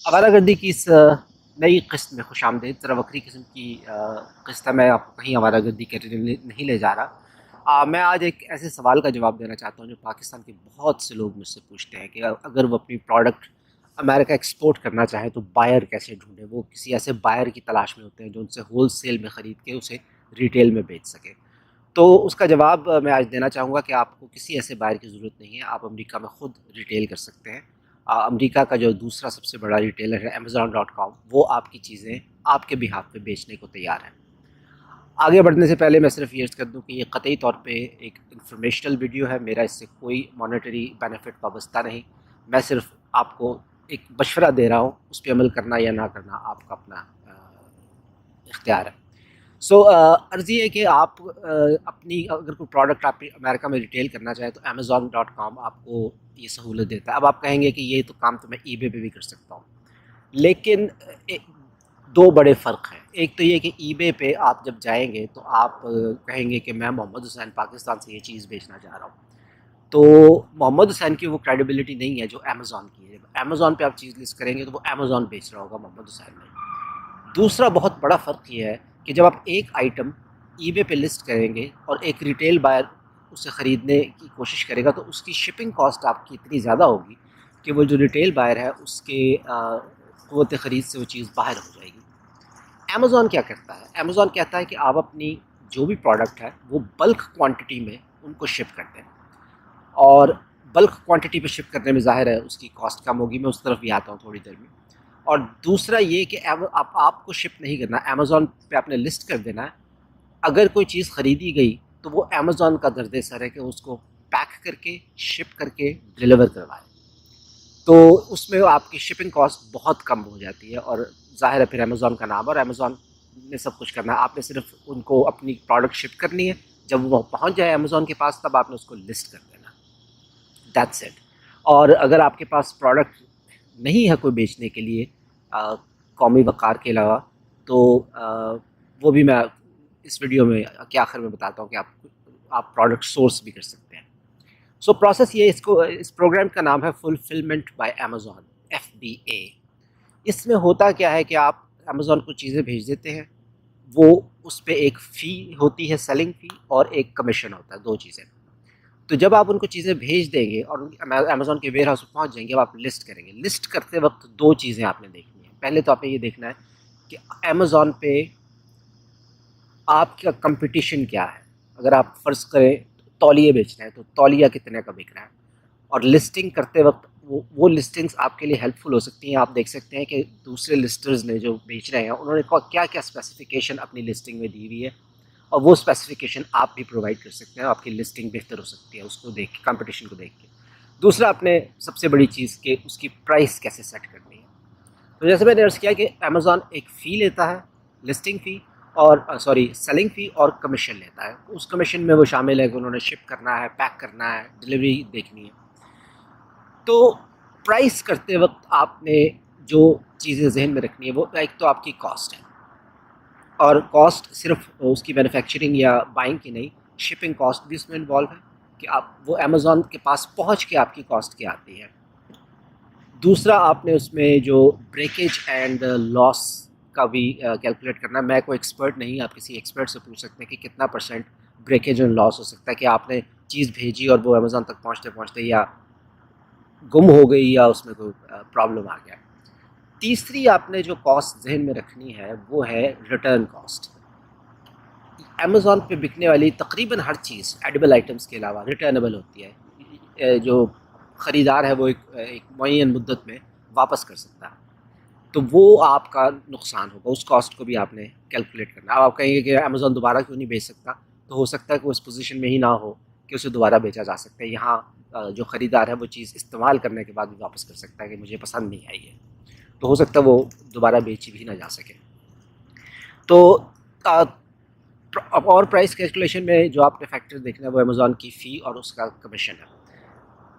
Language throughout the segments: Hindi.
आवारागर्दी की इस नई किस्त में खुशामदीद। ज़रा वक्री किस्म की किस्त है। मैं आपको कहीं आवारागर्दी के नहीं ले जा रहा। मैं आज एक ऐसे सवाल का जवाब देना चाहता हूँ जो पाकिस्तान के बहुत से लोग मुझसे पूछते हैं कि अगर वो अपनी प्रोडक्ट अमेरिका एक्सपोर्ट करना चाहे तो बायर कैसे ढूंढे। वो किसी ऐसे बायर की तलाश में होते हैं जो उनसे होल सेल में ख़रीद के उसे रिटेल में बेच सके। तो उसका जवाब मैं आज देना चाहूँगा कि आपको किसी ऐसे बायर की ज़रूरत नहीं है। आप अमेरिका में ख़ुद रिटेल कर सकते हैं। अमेरिका का जो दूसरा सबसे बड़ा रिटेलर है Amazon.com, वो आपकी चीज़ें आपके बिहाफ पे बेचने को तैयार है। आगे बढ़ने से पहले मैं सिर्फ ये अर्ज़ कर दूँ कि ये क़तई तौर पे एक इंफॉर्मेशनल वीडियो है। मेरा इससे कोई मॉनेटरी बेनिफिट वाबस्ता नहीं। मैं सिर्फ आपको एक मशवरा दे रहा हूँ, उस पर अमल करना या ना करना आपका अपना इख्तियार है। अर्ज़ ये है कि आप अपनी अगर कोई प्रोडक्ट आप अमेरिका में रिटेल करना चाहें तो Amazon.com आपको ये सहूलत देता है। अब आप कहेंगे कि ये तो काम तो मैं ईबे पे भी कर सकता हूँ, लेकिन दो बड़े फ़र्क हैं। एक तो ये कि ईबे पे आप जब जाएंगे तो आप कहेंगे कि मैं मोहम्मद हुसैन पाकिस्तान से ये चीज़ बेचना चाह रहा हूँ, तो मोहम्मद हुसैन की वो क्रेडिबिलिटी नहीं है जो अमेज़ॉन की है। अमेज़ॉन पे आप चीज़ लिस्ट करेंगे तो वो अमेज़ॉन बेच रहा होगा, मोहम्मद हुसैन नहीं। दूसरा बहुत बड़ा फ़र्क ये है कि जब आप एक आइटम ईबे पे लिस्ट करेंगे और एक रिटेल बायर उसे ख़रीदने की कोशिश करेगा तो उसकी शिपिंग कॉस्ट आपकी इतनी ज़्यादा होगी कि वो जो रिटेल बायर है उसके क़ुव्वत ख़रीद से वो चीज़ बाहर हो जाएगी। अमेज़ॉन क्या करता है? अमेज़ॉन कहता है कि आप अपनी जो भी प्रोडक्ट है वो बल्क क्वांटिटी में उनको शिप करते हैं, और बल्क क्वांटिटी पे शिप करने में ज़ाहिर है उसकी कॉस्ट कम होगी। मैं उस तरफ भी आता हूँ थोड़ी देर में। और दूसरा ये कि आपको शिप नहीं करना, अमेज़ॉन पे आपने लिस्ट कर देना है। अगर कोई चीज़ ख़रीदी गई तो वो अमेज़ॉन का दर्द सर है कि उसको पैक करके, शिप करके डिलीवर करवाए। तो उसमें आपकी शिपिंग कॉस्ट बहुत कम हो जाती है, और ज़ाहिर है फिर अमेज़ॉन का नाम, और अमेज़ॉन ने सब कुछ करना है। आपने सिर्फ उनको अपनी प्रोडक्ट शिप करनी है। जब वो पहुंच जाए अमेज़ॉन के पास तब आपने उसको लिस्ट कर देना। That's it. और अगर आपके पास प्रोडक्ट नहीं है कोई बेचने के लिए कौमी वक़ार के अलावा, तो वो भी मैं इस वीडियो में के आखिर में बताता हूँ कि आप प्रोडक्ट सोर्स भी कर सकते हैं। प्रोसेस ये, इसको इस प्रोग्राम का नाम है फुलफिलमेंट बाय अमेज़ॉन, FBA। इसमें होता क्या है कि आप अमेज़ॉन को चीज़ें भेज देते हैं, वो उस पे एक फ़ी होती है, सेलिंग फ़ी, और एक कमीशन होता है, 2 चीज़ें। तो जब आप उनको चीज़ें भेज देंगे और अमेज़ॉन के वेयर हाउस में पहुँच जाएंगे, अब आप लिस्ट करेंगे। लिस्ट करते वक्त 2 चीज़ें आपने देखनी है। पहले तो आपने ये देखना है कि अमेज़ॉन पे आपका कंपटीशन क्या है। अगर आप फ़र्ज़ करें तौलिए बेच रहे हैं तो तौलिया कितने का बिक रहा है। और लिस्टिंग करते वक्त वो लिस्टिंग्स आपके लिए हेल्पफुल हो सकती हैं। आप देख सकते हैं कि दूसरे लिस्टर्स ने जो बेच रहे हैं उन्होंने क्या क्या स्पेसिफिकेशन अपनी लिस्टिंग में दी हुई है, और वो स्पेसिफिकेशन आप भी प्रोवाइड कर सकते हैं। आपकी लिस्टिंग बेहतर हो सकती है उसको देख के, कंपटीशन को देख के। दूसरा, आपने सबसे बड़ी चीज़ कि उसकी प्राइस कैसे सेट करनी है। तो जैसे मैंने अर्ज़ किया कि अमेज़ॉन एक फ़ी लेता है, लिस्टिंग फ़ी, और सॉरी सेलिंग फ़ी, और कमीशन लेता है। उस कमीशन में वो शामिल है कि उन्होंने शिप करना है, पैक करना है, डिलीवरी देखनी है। तो प्राइस करते वक्त आपने जो चीज़ें जहन में रखनी है, वो एक तो आपकी कॉस्ट है, और कॉस्ट सिर्फ उसकी मैन्युफैक्चरिंग या बाइंग की नहीं, शिपिंग कॉस्ट भी उसमें इन्वॉल्व है कि आप वो अमेज़ॉन के पास पहुंच के आपकी कॉस्ट क्या आती है। दूसरा, आपने उसमें जो ब्रेकेज एंड लॉस का भी कैलकुलेट करना है। मैं कोई एक्सपर्ट नहीं, आप किसी एक्सपर्ट से पूछ सकते हैं कि कितना परसेंट ब्रेकेज एंड लॉस हो सकता है कि आपने चीज़ भेजी और वो अमेज़ॉन तक पहुँचते पहुँचते या गुम हो गई या उसमें कोई प्रॉब्लम आ गया। तीसरी आपने जो कॉस्ट जहन में रखनी है वो है रिटर्न कॉस्ट। अमेज़ॉन पे बिकने वाली तकरीबन हर चीज़ एडिबल आइटम्स के अलावा रिटर्नेबल होती है। जो ख़रीदार है वो एक मुअय्यन मुद्दत में वापस कर सकता है। तो वो आपका नुकसान होगा, उस कॉस्ट को भी आपने कैलकुलेट करना है। अब आप कहेंगे कि अमेज़ॉन दोबारा क्यों नहीं बेच सकता, तो हो सकता है कि वो इस पोजीशन में ही ना हो कि उसे दोबारा बेचा जा सकता है। यहाँ जो ख़रीदार है वो चीज़ इस्तेमाल करने के बाद भी वापस कर सकता है कि मुझे पसंद नहीं आई है, तो हो सकता है वो दोबारा बेची भी ना जा सके। तो अब और प्राइस कैलकुलेशन में जो आपने फैक्टर देखना है वो अमेज़ॉन की फ़ी और उसका कमीशन है।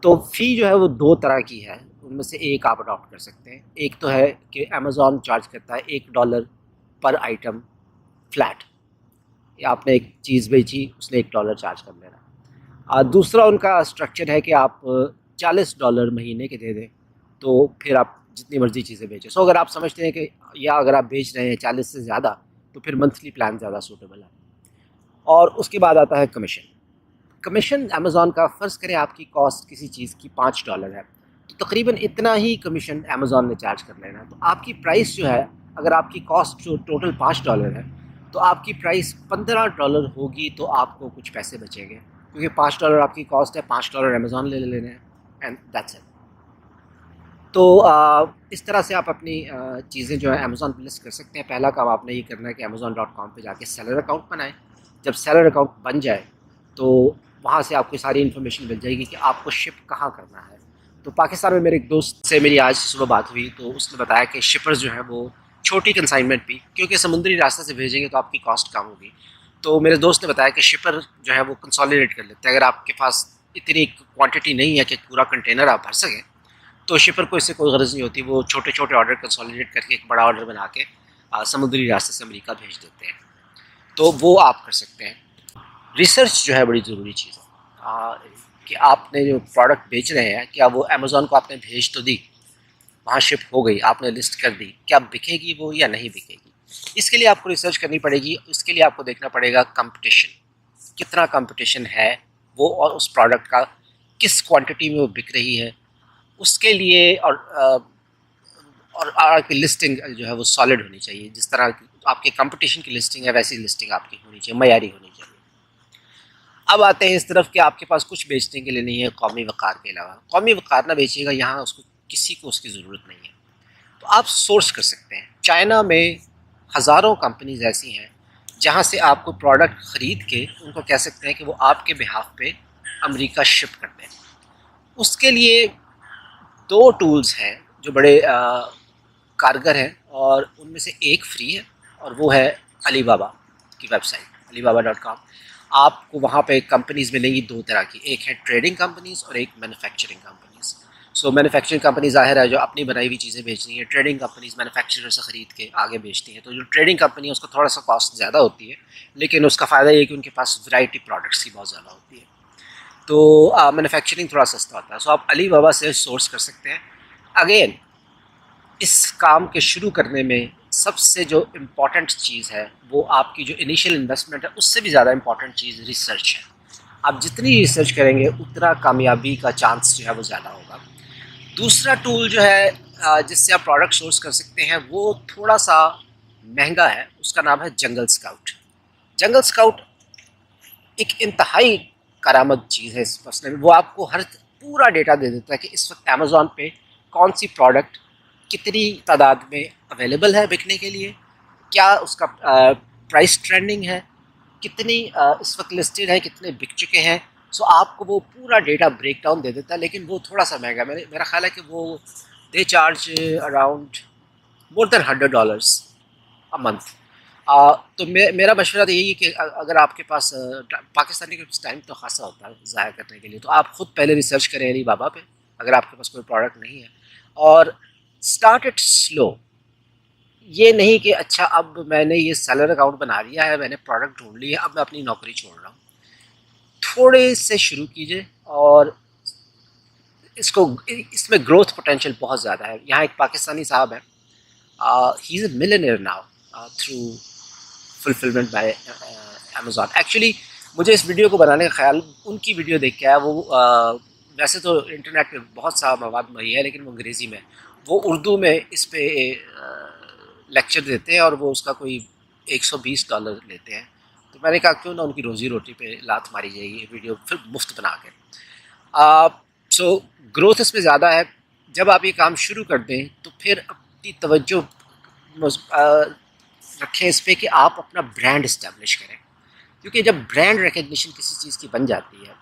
तो फ़ी जो है वो 2 तरह की है, उनमें से एक आप अडॉप्ट कर सकते हैं। एक तो है कि अमेज़ॉन चार्ज करता है $1 पर आइटम फ्लैट, या आपने एक चीज़ बेची, उसने $1 चार्ज कर लेना। दूसरा उनका स्ट्रक्चर है कि आप $40 महीने के दे दें, तो फिर आप जितनी मर्जी चीज़ें बेचें। सो अगर आप समझते हैं कि या अगर आप बेच रहे हैं 40 से ज़्यादा, तो फिर मंथली प्लान ज़्यादा सूटेबल है। और उसके बाद आता है कमीशन। कमीशन अमेज़ॉन का, फ़र्ज़ करें आपकी कॉस्ट किसी चीज़ की $5 है, तो तकरीबन इतना ही कमीशन अमेज़ॉन ने चार्ज कर लेना। तो आपकी प्राइस जो है, अगर आपकी कॉस्ट जो टोटल $5 है, तो आपकी प्राइस $15 होगी, तो आपको कुछ पैसे बचेंगे, क्योंकि $5 आपकी कॉस्ट है, $5 अमेज़ॉन ले लेने हैं, एंड दैट्स इट। तो इस तरह से आप अपनी चीज़ें जो है अमेज़ॉन पे लिस्ट कर सकते हैं। पहला काम आपने ये करना है कि amazon.com पे जाके सेलर अकाउंट बनाएं। जब सेलर अकाउंट बन जाए, तो वहाँ से आपको सारी इन्फॉर्मेशन मिल जाएगी कि आपको शिप कहाँ करना है। तो पाकिस्तान में मेरे एक दोस्त से मेरी आज सुबह बात हुई, तो उसने बताया कि शिपर्स जो हैं वो छोटी कंसाइनमेंट भी, क्योंकि समुद्री रास्ते से भेजेंगे तो आपकी कॉस्ट कम होगी। तो मेरे दोस्त ने बताया कि शिपर जो है वो कंसोलिडेट कर लेते हैं। अगर आपके पास इतनी क्वांटिटी नहीं है कि पूरा कंटेनर आप भर सकें, तो शिपर को इससे कोई गरज नहीं होती, वो छोटे छोटे ऑर्डर कंसोलिडेट करके एक बड़ा ऑर्डर बना के समुद्री रास्ते से अमेरिका भेज देते हैं। तो वो आप कर सकते हैं। रिसर्च जो है बड़ी ज़रूरी चीज़ है, कि आपने जो प्रोडक्ट बेच रहे हैं, क्या वो अमेज़ॉन को आपने भेज तो दी, वहाँ शिप हो गई, आपने लिस्ट कर दी, क्या बिकेगी वो या नहीं बिकेगी। इसके लिए आपको रिसर्च करनी पड़ेगी। इसके लिए आपको देखना पड़ेगा कंपटीशन, कितना कंपटीशन है वो, और उस प्रोडक्ट का किस क्वांटिटी में वो बिक रही है, उसके लिए। और आपकी लिस्टिंग जो है वो सॉलिड होनी चाहिए। जिस तरह की आपके कंपटीशन की लिस्टिंग है, वैसी लिस्टिंग आपकी होनी चाहिए, मयारी होनी चाहिए। अब आते हैं इस तरफ कि आपके पास कुछ बेचने के लिए नहीं है कौमी वक़ार के अलावा। कौमी वक़ार ना बेचिएगा, यहाँ उसको किसी को उसकी ज़रूरत नहीं है। तो आप सोर्स कर सकते हैं। चाइना में हज़ारों कंपनीज ऐसी हैं जहाँ से आपको प्रोडक्ट ख़रीद के उनको कह सकते हैं कि वो आपके बिहाफ पे अमेरिका शिप कर दें। उसके लिए दो टूल्स हैं जो बड़े कारगर हैं, और उनमें से एक फ्री है, और वो है अलीबाबा की वेबसाइट alibaba.com। आपको वहाँ पे कंपनीज़ मिलेंगी दो तरह की, एक है ट्रेडिंग कंपनीज़ और एक मैन्युफैक्चरिंग कंपनीज़। सो मैन्युफैक्चरिंग कंपनी ज़ाहिर है जो अपनी बनाई हुई चीज़ें बेच रही हैं। ट्रेडिंग कंपनीज़ मैन्युफैक्चरर से ख़रीद के आगे बेचती हैं। तो जो ट्रेडिंग कंपनी है उसका थोड़ा सा कॉस्ट ज़्यादा होती है, लेकिन उसका फ़ायदा ये कि उनके पास वैरायटी प्रोडक्ट्स की बहुत ज़्यादा होती है। तो मैन्युफैक्चरिंग थोड़ा सस्ता होता है। सो आप अलीबाबा से सोर्स कर सकते हैं। अगेन, इस काम के शुरू करने में सबसे जो इम्पॉर्टेंट चीज़ है, वो आपकी जो इनिशियल इन्वेस्टमेंट है, उससे भी ज़्यादा इम्पॉर्टेंट चीज़ रिसर्च है। आप जितनी रिसर्च करेंगे उतना कामयाबी का चांस जो है वो ज़्यादा होगा। दूसरा टूल जो है जिससे आप प्रोडक्ट सोर्स कर सकते हैं, वो थोड़ा सा महंगा है। उसका नाम है जंगल स्काउट। जंगल स्काउट एक इंतहाई करामत चीज़ है इस मसले में। वो आपको हर पूरा डेटा दे देता है कि इस वक्त अमेज़ॉन पे कौन सी प्रोडक्ट कितनी तादाद में अवेलेबल है बिकने के लिए, क्या उसका प्राइस ट्रेंडिंग है, कितनी इस वक्त लिस्टेड है, कितने बिक चुके हैं। सो आपको वो पूरा डेटा ब्रेक डाउन दे देता है, लेकिन वो थोड़ा सा महंगा है। मेरा ख्याल है कि वो they charge around more than $100 a month. तो मेरा मशवरा तो यही है कि अगर आपके पास पाकिस्तानी के पास टाइम तो खासा होता है ज़ाया करने के लिए, तो आप ख़ुद पहले रिसर्च करें अली बाबा पे, अगर आपके पास कोई प्रोडक्ट नहीं है, और स्टार्ट इट स्लो। ये नहीं कि अच्छा अब मैंने ये सेलर अकाउंट बना लिया है, मैंने प्रोडक्ट ढूंढ ली है, अब मैं अपनी नौकरी छोड़ रहा हूँ। थोड़े से शुरू कीजिए, और इसमें ग्रोथ पोटेंशियल बहुत ज़्यादा है। यहाँ एक पाकिस्तानी साहब है, he is a millionaire now through fulfilment bye Amazon. Actually मुझे इस वीडियो को बनाने का ख्याल उनकी वीडियो देख के आया। वो वैसे तो इंटरनेट पे बहुत सा मवाद मुहैया है, लेकिन वो अंग्रेज़ी में, वो उर्दू में इस पे लेक्चर देते हैं, और वो उसका कोई $120 लेते हैं। तो मैंने कहा क्यों ना उनकी रोज़ी रोटी पे लात मारी जाएगी, वीडियो फिर मुफ्त बना के। सो ग्रोथ इसमें ज़्यादा है। जब आप ये काम शुरू कर दें, तो फिर अपनी तवज्जो रखें इस पर कि आप अपना ब्रांड इस्टेब्लिश करें, क्योंकि जब ब्रांड रिकग्निशन किसी चीज़ की बन जाती है,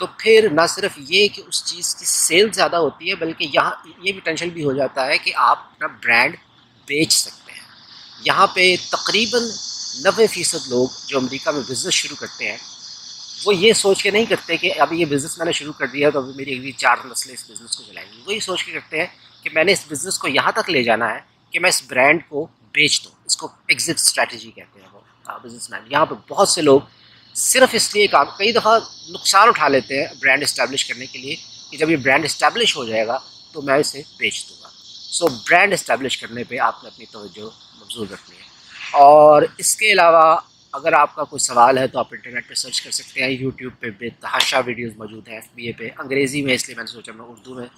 तो फिर ना सिर्फ ये कि उस चीज़ की सेल ज़्यादा होती है, बल्कि यहाँ ये पोटेंशियल भी हो जाता है कि आप अपना ब्रांड बेच सकते हैं। यहाँ पे तकरीबन 90% लोग जो अमेरिका में बिज़नेस शुरू करते हैं, वो ये सोच के नहीं करते कि अभी ये बिज़नेस मैंने शुरू कर दिया तो अभी मेरी अगली 4 नस्लें इस बिज़नेस को चलाएंगी। वो ये सोच के करते हैं कि मैंने इस बिज़नेस को यहाँ तक ले जाना है कि मैं इस ब्रांड को बेच दूँ। इसको एग्जिट स्ट्रैटेजी कहते हैं वो बिजनेसमैन। यहाँ पर बहुत से लोग सिर्फ इसलिए काम, कई दफ़ा नुकसान उठा लेते हैं ब्रांड इस्टेब्लिश करने के लिए, कि जब ये ब्रांड इस्टेब्लिश हो जाएगा तो मैं इसे बेच दूँगा। सो ब्रांड इस्टेब्लिश करने पे आपने अपनी तवज्जो मबज़ूल रखनी है। और इसके अलावा अगर आपका कोई सवाल है तो आप इंटरनेट पे सर्च कर सकते हैं। यूट्यूब पे बेतहाशा वीडियोस मौजूद हैं FBA पे, अंग्रेज़ी में, इसलिए मैंने सोचा मैं उर्दू में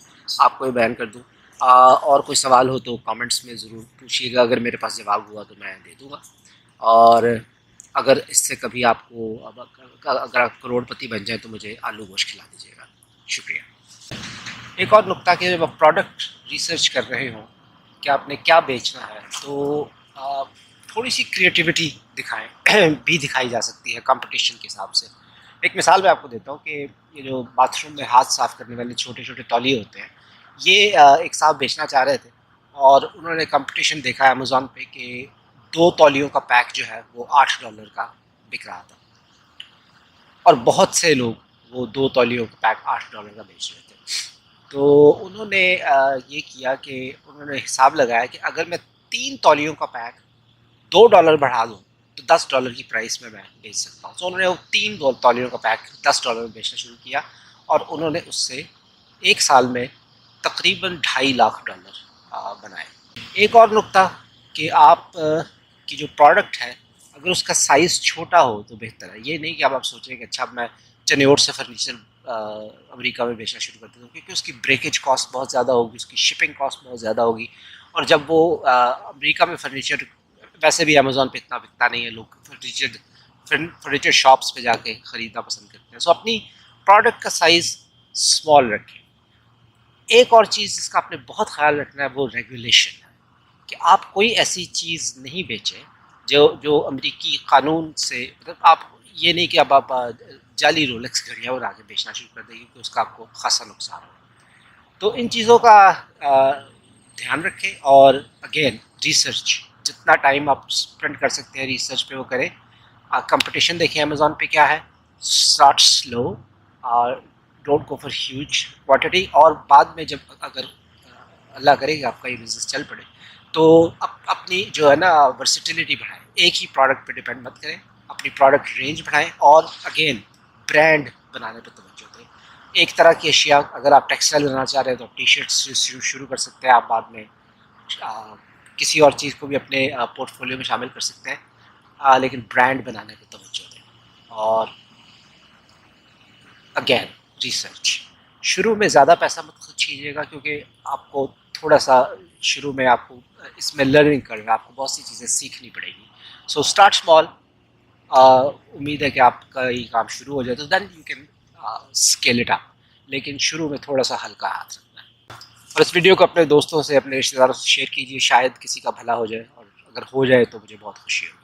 आपको ये बयान कर दूँ। और कोई सवाल हो तो कमेंट्स में ज़रूर पूछिएगा, अगर मेरे पास जवाब हुआ तो मैं दे दूँगा। और अगर इससे कभी आपको अगर आप करोड़पति बन जाए तो मुझे आलू गोश्त खिला दीजिएगा। शुक्रिया। एक और नुक्ता कि जब आप प्रोडक्ट रिसर्च कर रहे हो कि आपने क्या बेचना है, तो थोड़ी सी क्रिएटिविटी दिखाएं भी दिखाई जा सकती है कंपटीशन के हिसाब से। एक मिसाल मैं आपको देता हूँ कि ये जो बाथरूम में हाथ साफ़ करने वाले छोटे छोटे तौलिए होते हैं, ये एक साहब बेचना चाह रहे थे और उन्होंने कंपटीशन देखा अमेज़ॉन पे कि 2 तौलियों का पैक जो है वो $8 का बिक रहा था और बहुत से लोग वो 2 तौलियों का पैक $8 का बेच रहे थे। तो उन्होंने ये किया कि उन्होंने हिसाब लगाया कि अगर मैं 3 तौलियों का पैक $2 बढ़ा दूँ तो $10 की प्राइस में मैं बेच सकता हूँ। तो उन्होंने वो 3 तौलियों का पैक $10 में बेचना शुरू किया और उन्होंने उससे 1 साल में तकरीबन $2.5 लाख बनाए। एक और नुक्ता कि आप की जो प्रोडक्ट है अगर उसका साइज़ छोटा हो तो बेहतर है। ये नहीं कि अब आप सोचें कि अच्छा अब मैं चनेयोर से फर्नीचर अमेरिका में बेचना शुरू कर देता हूँ, क्योंकि उसकी ब्रेकेज कॉस्ट बहुत ज़्यादा होगी, उसकी शिपिंग कॉस्ट बहुत ज़्यादा होगी। और जब वो अमेरिका में फर्नीचर, वैसे भी अमेज़ॉन पे इतना बिकता नहीं है, लोग फर्नीचर शॉप्स पे जाके ख़रीदना पसंद करते हैं। सो अपनी प्रोडक्ट का साइज़ स्मॉल रखें। एक और चीज़ जिसका आपने बहुत ख्याल रखना है वो रेगुलेशन है कि आप कोई ऐसी चीज़ नहीं बेचें जो अमेरिकी कानून से, मतलब आप ये नहीं कि अब आप जाली रोलेक्स घड़ियाँ और आगे बेचना शुरू कर देंगे क्योंकि उसका आपको खासा नुकसान हो। तो इन चीज़ों का ध्यान रखें और अगेन रिसर्च, जितना टाइम आप स्पेंड कर सकते हैं रिसर्च पे वो करें। कंपटीशन देखें अमेज़ॉन पे क्या है, स्टार्ट स्लो और don't go for huge quantity. और बाद में जब अगर अल्लाह करे कि आपका ये बिज़नेस चल पड़े तो अपनी जो है ना वर्सिटिलिटी बढ़ाएं, एक ही प्रोडक्ट पे डिपेंड मत करें, अपनी प्रोडक्ट रेंज बढ़ाएं और अगेन ब्रांड बनाने पे तवज्जो दें। एक तरह की अशिया, अगर आप टेक्सटाइल बनाना चाह रहे हैं तो टी शर्ट्स शुरू कर सकते हैं आप, बाद में किसी और चीज़ को भी अपने पोर्टफोलियो में शामिल कर सकते हैं, लेकिन ब्रांड बनाने पे तवज्जो दें। और अगेन रिसर्च, शुरू में ज़्यादा पैसा मत खर्च कीजिएगा क्योंकि आपको थोड़ा सा शुरू में आपको इसमें लर्निंग करना, आपको बहुत सी चीज़ें सीखनी पड़ेगी। So start small. उम्मीद है कि आपका ये काम शुरू हो जाए तो then you can scale it up, लेकिन शुरू में थोड़ा सा हल्का हाथ रखना है। और इस वीडियो को अपने दोस्तों से, अपने रिश्तेदारों से शेयर कीजिए, शायद किसी का भला हो जाए, और अगर हो जाए तो मुझे बहुत खुशी होगी।